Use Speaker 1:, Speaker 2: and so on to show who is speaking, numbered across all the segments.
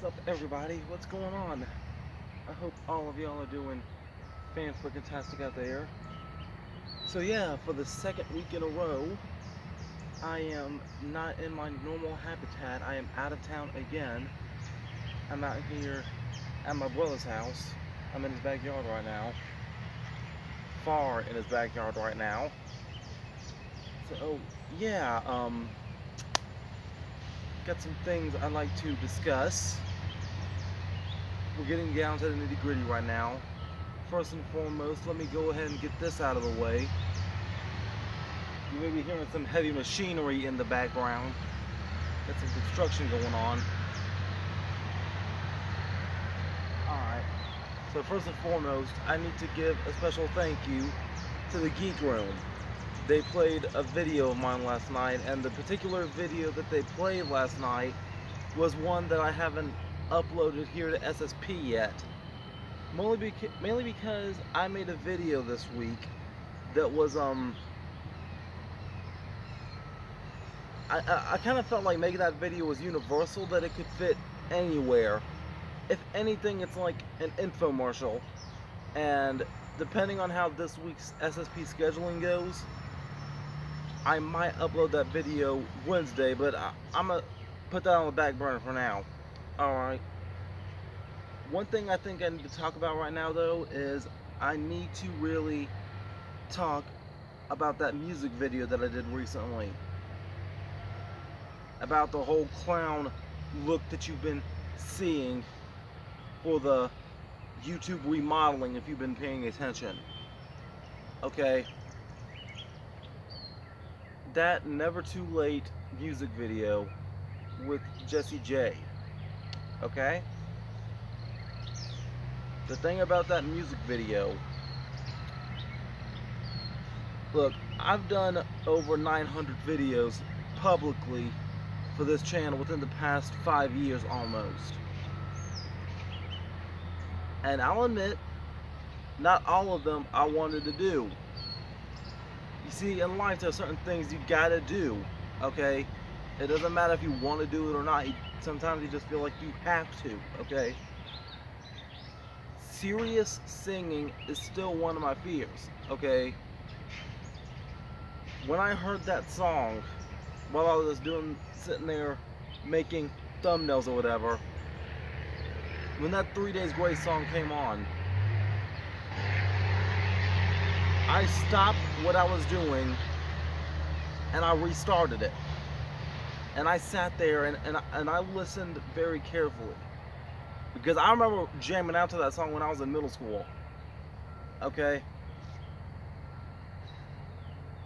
Speaker 1: What's up, everybody? What's going on? I hope all of y'all are doing fan-freaking-tastic out there. So yeah, for the second week in a row, I am not in my normal habitat. I am out of town again. I'm out here at my brother's house. I'm in his backyard right now. Far in his backyard right now. So yeah, got some things I'd like to discuss. We're getting down to the nitty-gritty right now. First and foremost, let me go ahead and get this out of the way. You may be hearing some heavy machinery in the background. Got some construction going on. Alright, so first and foremost, I need to give a special thank you to the Geek Room. They played a video of mine last night, and the particular video that they played last night was one that I haven't uploaded here to SSP yet. Mainly because I made a video this week that was I kind of felt like making that video was universal, that it could fit anywhere. If anything, it's like an infomercial, and depending on how this week's SSP scheduling goes, I might upload that video Wednesday, but I'm gonna put that on the back burner for now. Alright. One thing I think I need to talk about right now, though, is I need to really talk about that music video that I did recently. About the whole clown look that you've been seeing for the YouTube remodeling, if you've been paying attention. Okay. That Never Too Late music video with Jessie J. Okay? The thing about that music video, look, I've done over 900 videos publicly for this channel within the past 5 years almost. And I'll admit, not all of them I wanted to do. You see, in life there are certain things you gotta do, okay? It doesn't matter if you want to do it or not. Sometimes you just feel like you have to, okay? Serious singing is still one of my fears, okay? When I heard that song, while I was sitting there making thumbnails or whatever, when that 3 Days Grace song came on, I stopped what I was doing and I restarted it. And I sat there and I listened very carefully. Because I remember jamming out to that song when I was in middle school. Okay?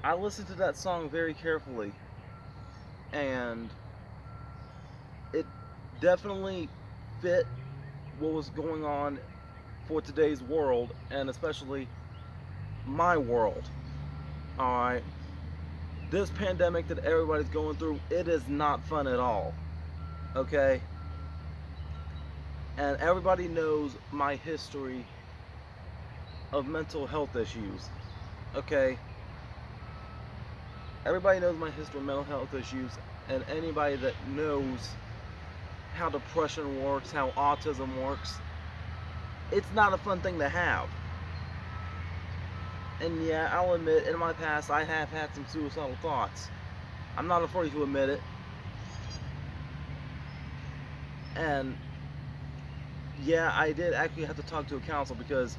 Speaker 1: I listened to that song very carefully. And it definitely fit what was going on for today's world, and especially my world. Alright? This pandemic that everybody's going through, it is not fun at all. Okay? And everybody knows my history of mental health issues. Okay? Everybody knows my history of mental health issues, and anybody that knows how depression works, how autism works, it's not a fun thing to have. And yeah, I'll admit, in my past, I have had some suicidal thoughts. I'm not afraid to admit it. And yeah, I did actually have to talk to a counselor, because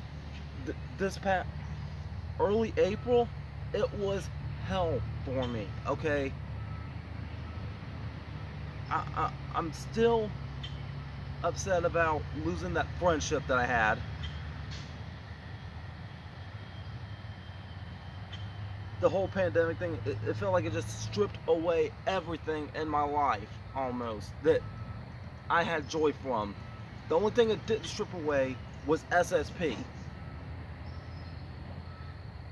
Speaker 1: this past early April, it was hell for me, okay? I'm still upset about losing that friendship that I had. The whole pandemic thing, it felt like it just stripped away everything in my life, almost, that I had joy from. The only thing it didn't strip away was SSP.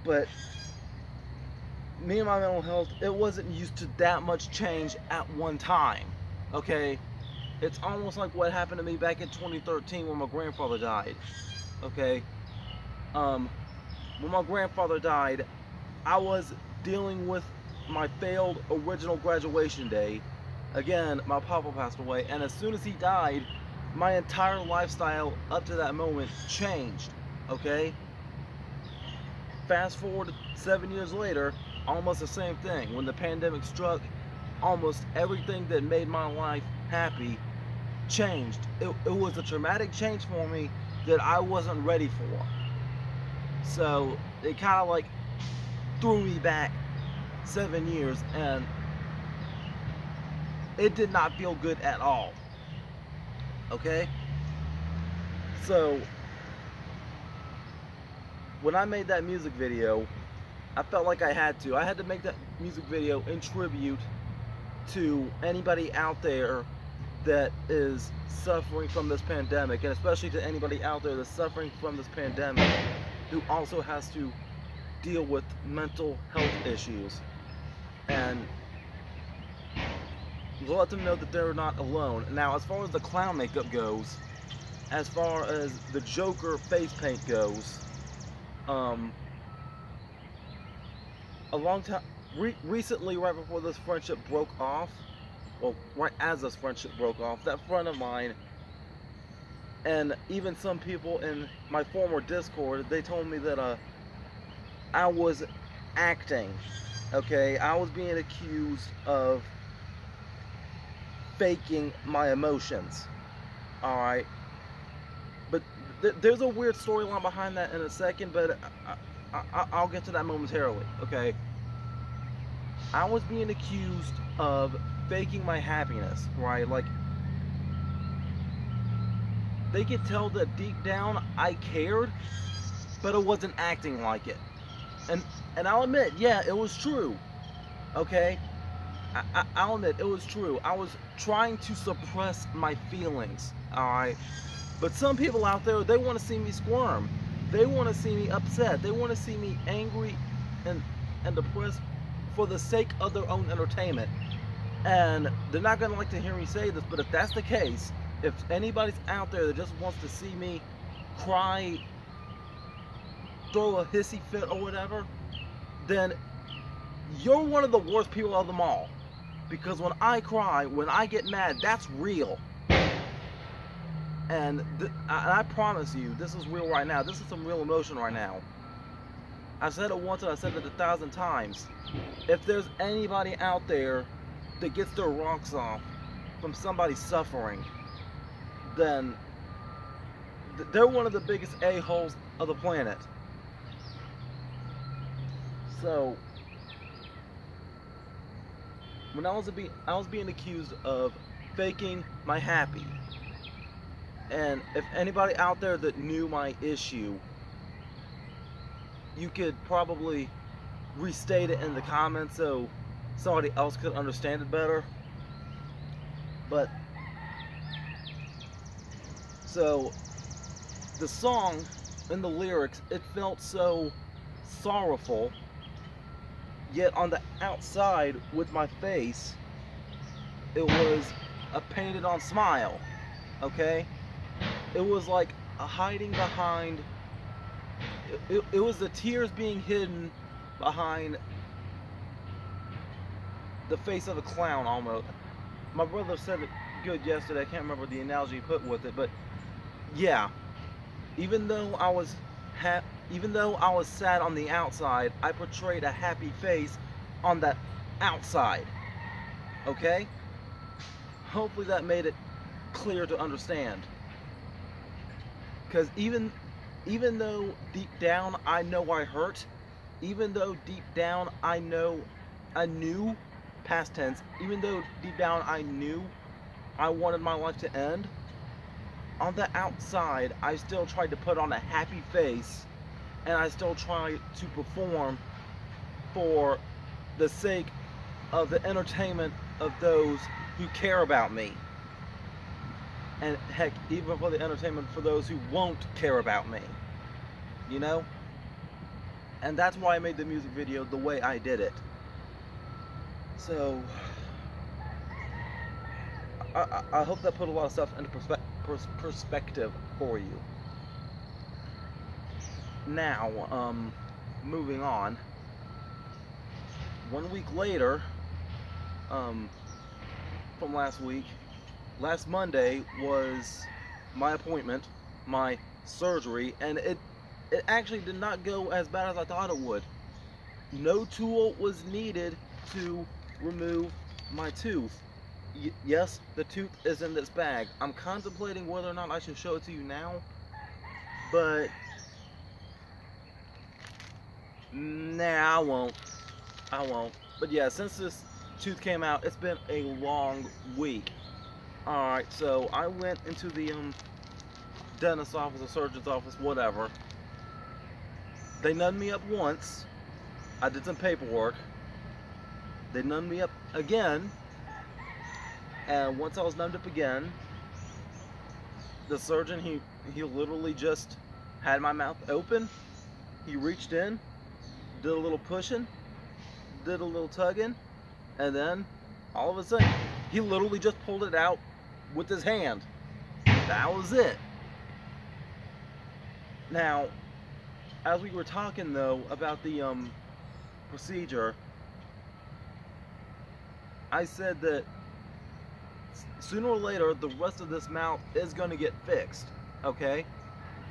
Speaker 1: But me and my mental health, it wasn't used to that much change at one time, okay? It's almost like what happened to me back in 2013 when my grandfather died, okay? When my grandfather died, I was dealing with my failed original graduation day. Again, my papa passed away, and as soon as he died, my entire lifestyle up to that moment changed, okay? Fast forward 7 years later, almost the same thing. When the pandemic struck, almost everything that made my life happy changed. It was a traumatic change for me that I wasn't ready for. So it kind of like threw me back 7 years, and it did not feel good at all. Okay? So when I made that music video, I felt like I had to. I had to make that music video in tribute to anybody out there that is suffering from this pandemic, and especially to anybody out there that's suffering from this pandemic who also has to deal with mental health issues, and let them know that they're not alone. Now, as far as the clown makeup goes, as far as the Joker face paint goes, a long time, recently, right before this friendship broke off, well, right as this friendship broke off, that friend of mine, and even some people in my former Discord, they told me that I was acting, okay? I was being accused of faking my emotions, alright? But there's a weird storyline behind that in a second, but I'll get to that momentarily, okay? I was being accused of faking my happiness, right? Like, they could tell that deep down I cared, but I wasn't acting like it. And I'll admit, yeah, it was true, okay? I'll admit, it was true. I was trying to suppress my feelings, alright? But some people out there, they want to see me squirm. They want to see me upset. They want to see me angry and depressed for the sake of their own entertainment. And they're not going to like to hear me say this, but if that's the case, if anybody's out there that just wants to see me cry, throw a hissy fit or whatever, then you're one of the worst people of them all. Because when I cry, when I get mad, that's real. And I promise you, this is real right now. This is some real emotion right now. I said it once and I said it 1,000 times. If there's anybody out there that gets their rocks off from somebody suffering, then they're one of the biggest a-holes of the planet. So, when I was being accused of faking my happy. And if anybody out there that knew my issue, you could probably restate it in the comments so somebody else could understand it better. But, so, the song and the lyrics, it felt so sorrowful, yet on the outside with my face, it was a painted on smile, okay? It was like a hiding behind, it was the tears being hidden behind the face of a clown almost. My brother said it good yesterday, I can't remember the analogy he put with it, but yeah, even though I was sad on the outside, I portrayed a happy face on the outside, okay? Hopefully that made it clear to understand. Because even though deep down I know I hurt, even though deep down I knew, past tense, even though deep down I knew I wanted my life to end, on the outside I still tried to put on a happy face, and I still tried to perform for the sake of the entertainment of those who care about me. And heck, even for the entertainment for those who won't care about me. You know? And that's why I made the music video the way I did it. So, I hope that put a lot of stuff into perspective for you. Now, moving on. 1 week later, from last week, last Monday was my appointment, my surgery, and it actually did not go as bad as I thought it would. No tool was needed to remove my tooth. Yes, the tooth is in this bag. I'm contemplating whether or not I should show it to you now, but nah, I won't. But yeah, since this tooth came out, it's been a long week. Alright, so I went into the dentist's office or surgeon's office, whatever. They numbed me up once. I did some paperwork. They numbed me up again. And once I was numbed up again, the surgeon, he literally just had my mouth open. He reached in, did a little pushing, did a little tugging, and then all of a sudden, he literally just pulled it out with his hand. That was it. Now, as we were talking though about the procedure, I said that sooner or later the rest of this mouth is going to get fixed, okay?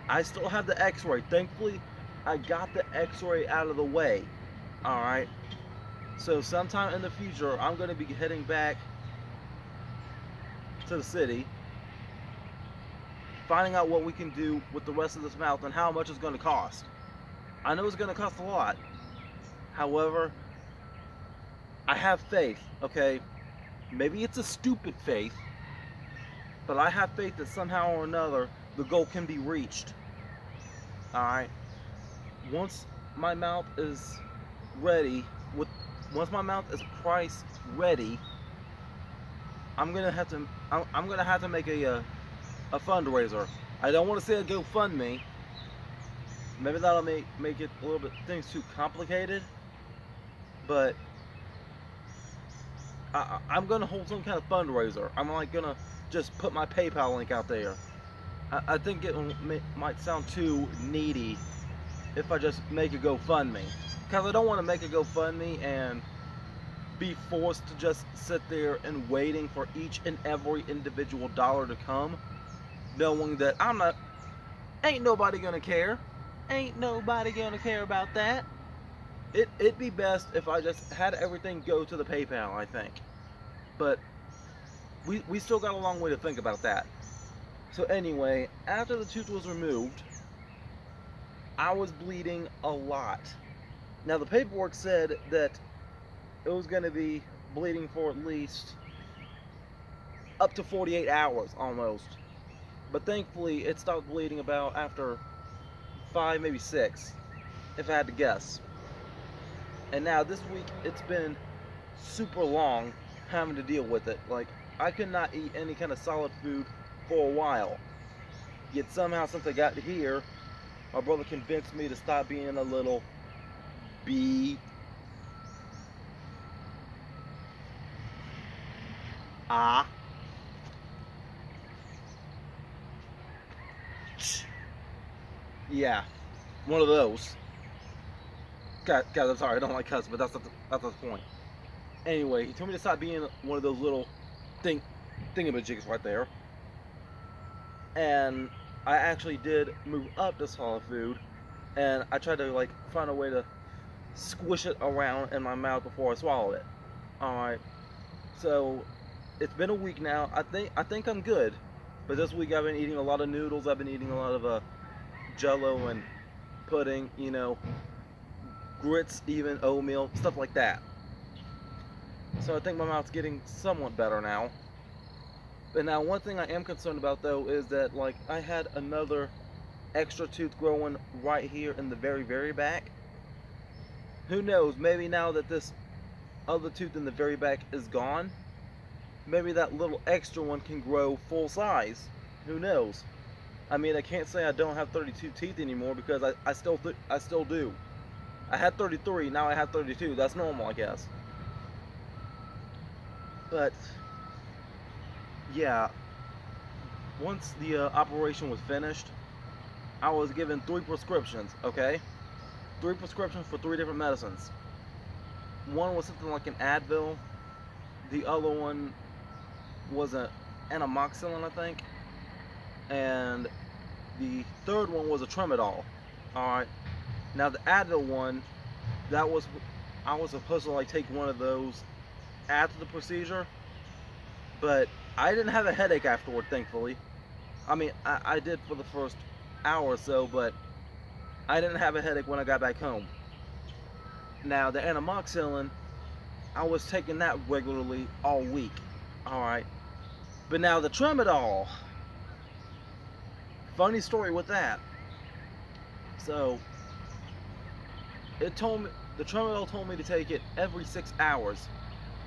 Speaker 1: I still have the x-ray. Thankfully, I got the x-ray out of the way, alright? So sometime in the future, I'm going to be heading back to the city, finding out what we can do with the rest of this mouth and how much it's going to cost. I know it's going to cost a lot. However, I have faith, okay? Maybe it's a stupid faith, but I have faith that somehow or another the goal can be reached. Alright? Once my mouth is ready, once my mouth is price ready, I'm gonna have to make a fundraiser. I don't want to say a GoFundMe. Maybe that'll make it a little bit things too complicated. But I'm gonna hold some kind of fundraiser. I'm like gonna just put my PayPal link out there. I think it might sound too needy if I just make a GoFundMe, because I don't want to make a GoFundMe and be forced to just sit there and waiting for each and every individual dollar to come, knowing that ain't nobody gonna care. Ain't nobody gonna care about that. It'd be best if I just had everything go to the PayPal, I think. But we still got a long way to think about that. So anyway, after the tooth was removed, I was bleeding a lot. Now the paperwork said that it was going to be bleeding for at least up to 48 hours almost. But thankfully it stopped bleeding about after 5, maybe 6, if I had to guess. And now this week it's been super long having to deal with it. Like, I could not eat any kind of solid food for a while. Yet somehow since I got here, my brother convinced me to stop being a little bee. Yeah, one of those. God, I'm sorry, I don't like cuss, but that's the point. Anyway, he told me to stop being one of those little thingamajigs right there. And I actually did move up to solid food, and I tried to like find a way to squish it around in my mouth before I swallowed it. Alright, so it's been a week now. I think I'm good, but this week I've been eating a lot of noodles. I've been eating a lot of Jello and pudding, you know, grits, even oatmeal, stuff like that. So I think my mouth's getting somewhat better now. But now one thing I am concerned about though is that like I had another extra tooth growing right here in the very back. Who knows, maybe now that this other tooth in the very back is gone, maybe that little extra one can grow full size. Who knows? I mean, I can't say I don't have 32 teeth anymore, because I still do. I had 33, now I have 32. That's normal, I guess. But yeah, once the operation was finished, I was given 3 prescriptions, okay? 3 prescriptions for 3 different medicines. One was something like an Advil. The other one was an Anamoxilin, I think. and the third one was a Tramadol. Alright. Now the Advil one, that was, I was supposed to like take one of those after the procedure, but I didn't have a headache afterward, thankfully. I mean, I did for the first hour or so, but I didn't have a headache when I got back home. Now the Anamoxilin, I was taking that regularly all week. Alright. But now the Tramadol, funny story with that. So it told me, the Tramadol told me to take it every 6 hours.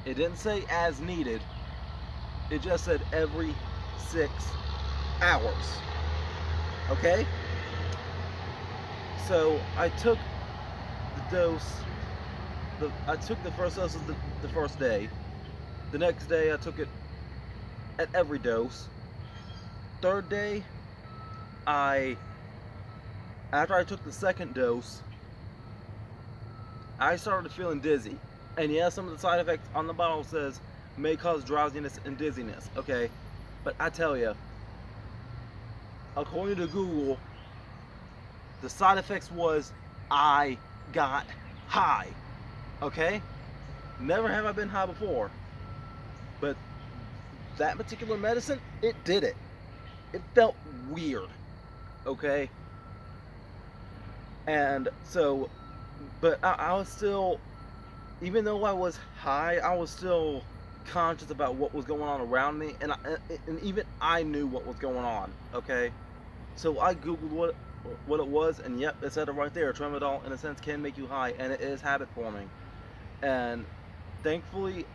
Speaker 1: It didn't say as needed. It just said every 6 hours. Okay? So I took the dose. I took the first dose of the first day. The next day I took it at every dose. Third day, after I took the second dose, I started feeling dizzy. And yes, some of the side effects on the bottle says may cause drowsiness and dizziness. Okay, but I tell you, according to Google, the side effects was I got high. Okay, never have I been high before, but that particular medicine, it did it. It felt weird. Okay, and so, but I was still, even though I was high, I was still conscious about what was going on around me, and even I knew what was going on. Okay, so I googled what it was, and yep, it said it right there. Tramadol, in a sense, can make you high, and it is habit forming. And thankfully,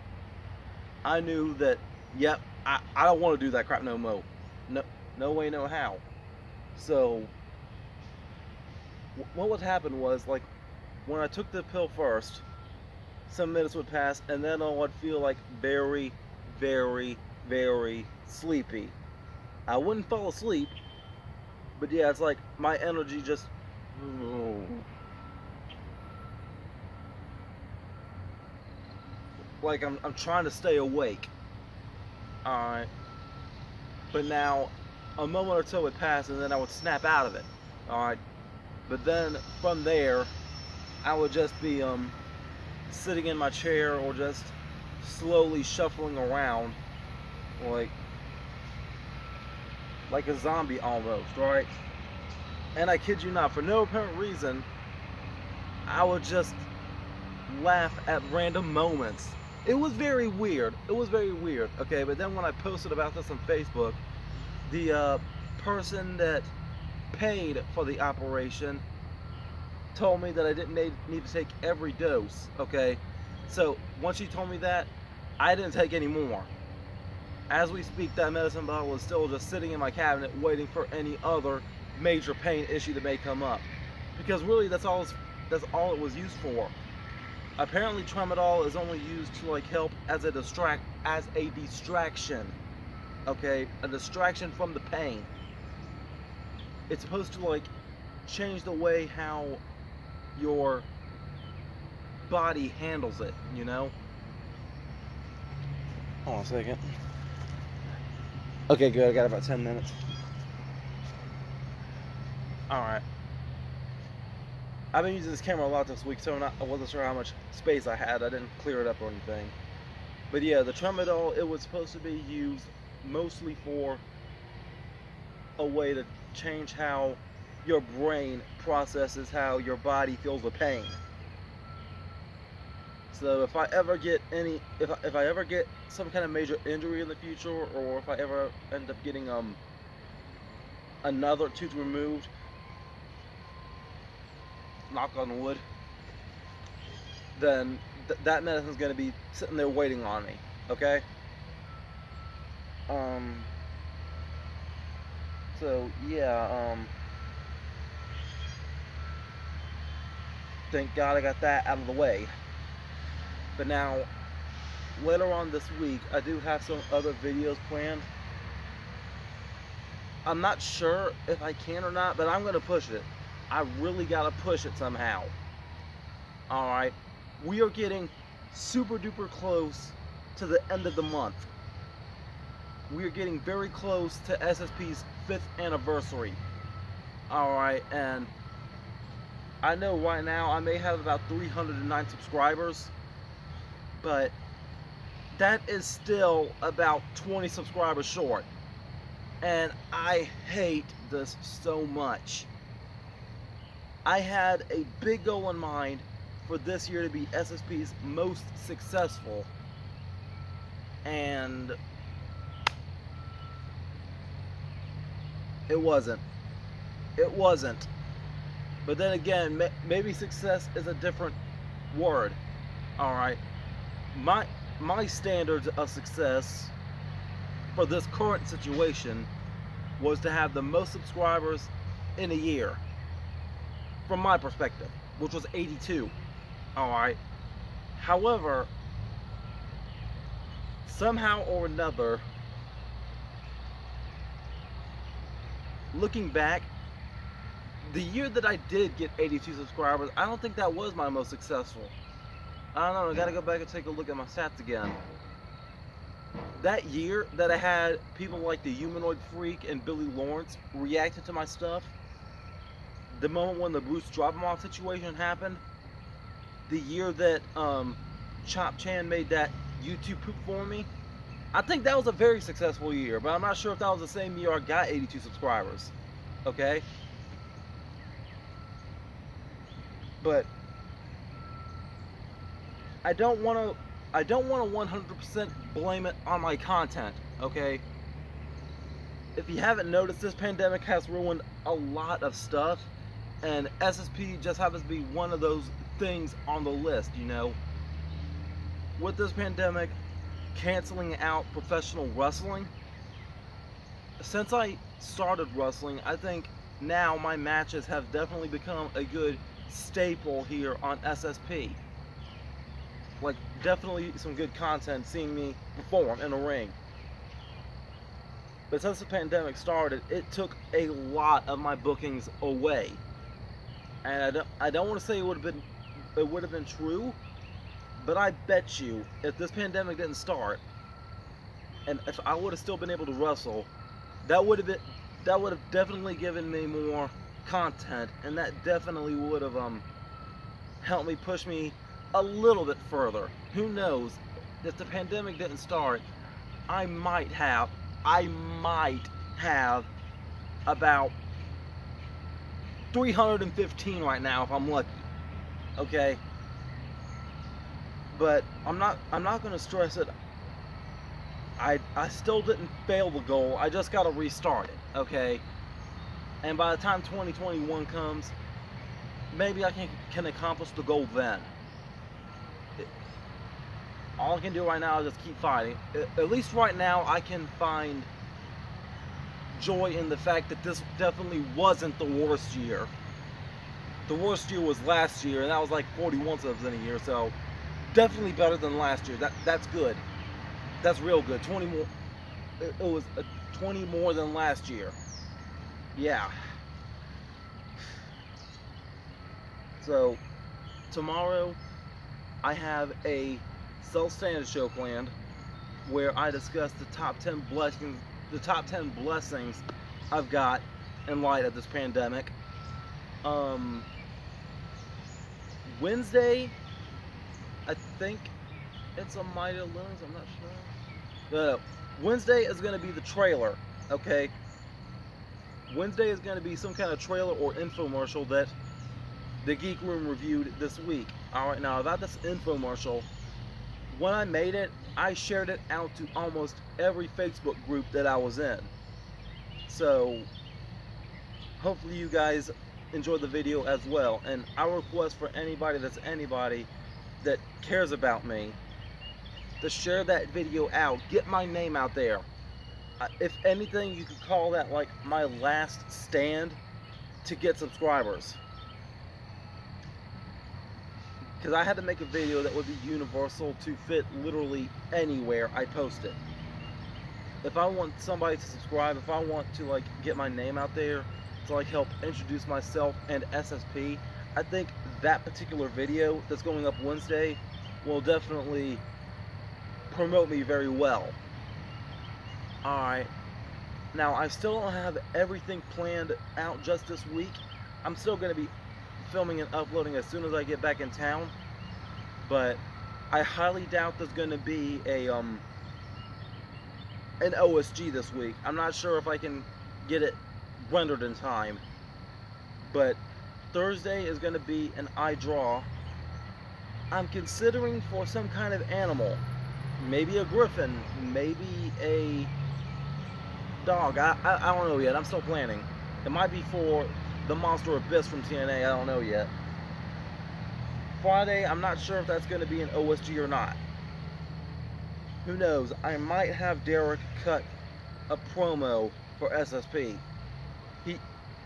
Speaker 1: I knew that, yep, I don't want to do that crap no more. No way, no how. So what would happen was, like, when I took the pill first, some minutes would pass, and then I would feel like very, very, very sleepy. I wouldn't fall asleep, but yeah, it's like my energy just, like I'm trying to stay awake. Alright. But now, a moment or two would pass, and then I would snap out of it. Alright. But then, from there, I would just be, sitting in my chair, or just slowly shuffling around, like a zombie almost, right? And I kid you not, for no apparent reason, I would just laugh at random moments. It was very weird. It was very weird. Okay, but then when I posted about this on Facebook, the person that paid for the operation told me that I didn't need to take every dose. Okay, so once she told me that, I didn't take any more. As we speak, that medicine bottle is still just sitting in my cabinet waiting for any other major pain issue that may come up. Because really, that's all it was used for. Apparently Tramadol is only used to like help as a distraction. Okay, a distraction from the pain. It's supposed to like change the way how your body handles it, you know? Hold on a second. Okay, good. I got about 10 minutes. Alright. I've been using this camera a lot this week, so I wasn't sure how much space I had. I didn't clear it up or anything. But yeah, the Tramadol, it was supposed to be used mostly for a way to change how your brain processes how your body feels the pain. So if I ever get if I ever get some kind of major injury in the future, or if I ever end up getting another tooth removed, knock on wood, then that medicine's going to be sitting there waiting on me. Okay. So yeah. Thank God I got that out of the way. But now, later on this week, I do have some other videos planned. I'm not sure if I can or not, but I'm going to push it. I really got to push it somehow. Alright, we are getting super duper close to the end of the month. we are getting very close to SSP's 5th anniversary. Alright, and I know right now I may have about 309 subscribers, but that is still about 20 subscribers short. And I hate this so much. I had a big goal in mind for this year to be SSP's most successful, and it wasn't. It wasn't. But then again, maybe success is a different word. Alright. My standards of success for this current situation was to have the most subscribers in a year. From my perspective, which was 82. Alright. However, somehow or another, looking back, the year that I did get 82 subscribers, I don't think that was my most successful. I don't know, I gotta go back and take a look at my stats again. That year that I had people like the Humanoid Freak and Billy Lawrence reacting to my stuff, the moment when the Bruce Drop-Em-Off situation happened, the year that Chop Chan made that YouTube poop for me, I think that was a very successful year, but I'm not sure if that was the same year I got 82 subscribers. Okay? But I don't want to 100% blame it on my content, okay? If you haven't noticed, this pandemic has ruined a lot of stuff, and SSP just happens to be one of those things on the list, you know? With this pandemic canceling out professional wrestling, since I started wrestling, I think now my matches have definitely become a good staple here on SSP. Like, definitely some good content seeing me perform in a ring. But since the pandemic started, it took a lot of my bookings away. And I don't want to say it would have been true, but I bet you if this pandemic didn't start, and if I would have still been able to wrestle, that would have definitely given me more content, and that definitely would have helped me push me a little bit further. Who knows? If the pandemic didn't start, I might have about 315 right now if I'm lucky. Okay? But I'm not going to stress it. I still didn't fail the goal. I just got to restart it, okay? And by the time 2021 comes, maybe I can accomplish the goal then. All I can do right now is just keep fighting. At least right now, I can find joy in the fact that this definitely wasn't the worst year. The worst year was last year, and that was like 41 subs in a year, so definitely better than last year. That's good. That's real good. 20 more. It was 20 more than last year. Yeah. So tomorrow I have a self-standard show planned where I discuss the top 10 blessings I've got in light of this pandemic. Wednesday, I think it's a Mighty Loons, I'm not sure. Wednesday is going to be the trailer, okay? Wednesday is going to be some kind of trailer or infomercial that the Geek Room reviewed this week. Alright, now about this infomercial, when I made it, I shared it out to almost every Facebook group that I was in. So, hopefully you guys enjoyed the video as well. And I request for anybody that cares about me to share that video out. Get my name out there. If anything, you could call that like my last stand to get subscribers. Because I had to make a video that would be universal to fit literally anywhere I post it. If I want somebody to subscribe, if I want to like get my name out there to like help introduce myself and SSP, I think that particular video that's going up Wednesday will definitely promote me very well. Alright. Now, I still don't have everything planned out just this week. I'm still going to be filming and uploading as soon as I get back in town. But I highly doubt there's going to be an OSG this week. I'm not sure if I can get it rendered in time. But Thursday is going to be an iDraw. I'm considering for some kind of animal. Maybe a griffin, maybe a dog. I don't know yet. I'm still planning. It might be for the Monster Abyss from TNA. I don't know yet. Friday, I'm not sure if that's going to be an OSG or not. Who knows? I might have Derek cut a promo for SSP.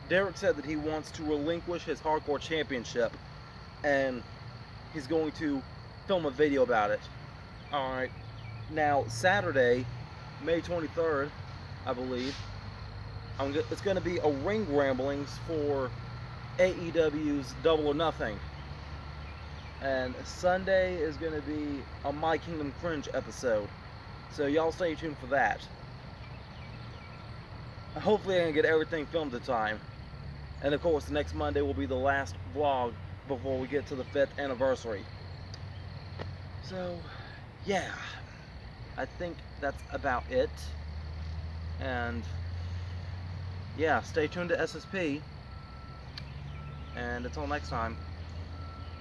Speaker 1: Derek said that he wants to relinquish his Hardcore Championship, and he's going to film a video about it. Alright. Now, Saturday, May 23rd, I believe, it's going to be a Ring Ramblings for AEW's Double or Nothing. And Sunday is going to be a My Kingdom Cringe episode. So y'all stay tuned for that. Hopefully I can get everything filmed in time. And of course, the next Monday will be the last vlog before we get to the 5th anniversary. So, yeah. I think that's about it. And, yeah, stay tuned to SSP. And until next time,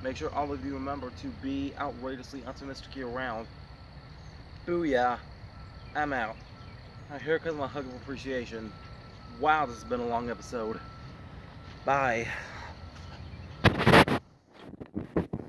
Speaker 1: make sure all of you remember to be outrageously optimistic around. Booyah. I'm out. Now here comes my hug of appreciation. Wow, this has been a long episode. Bye.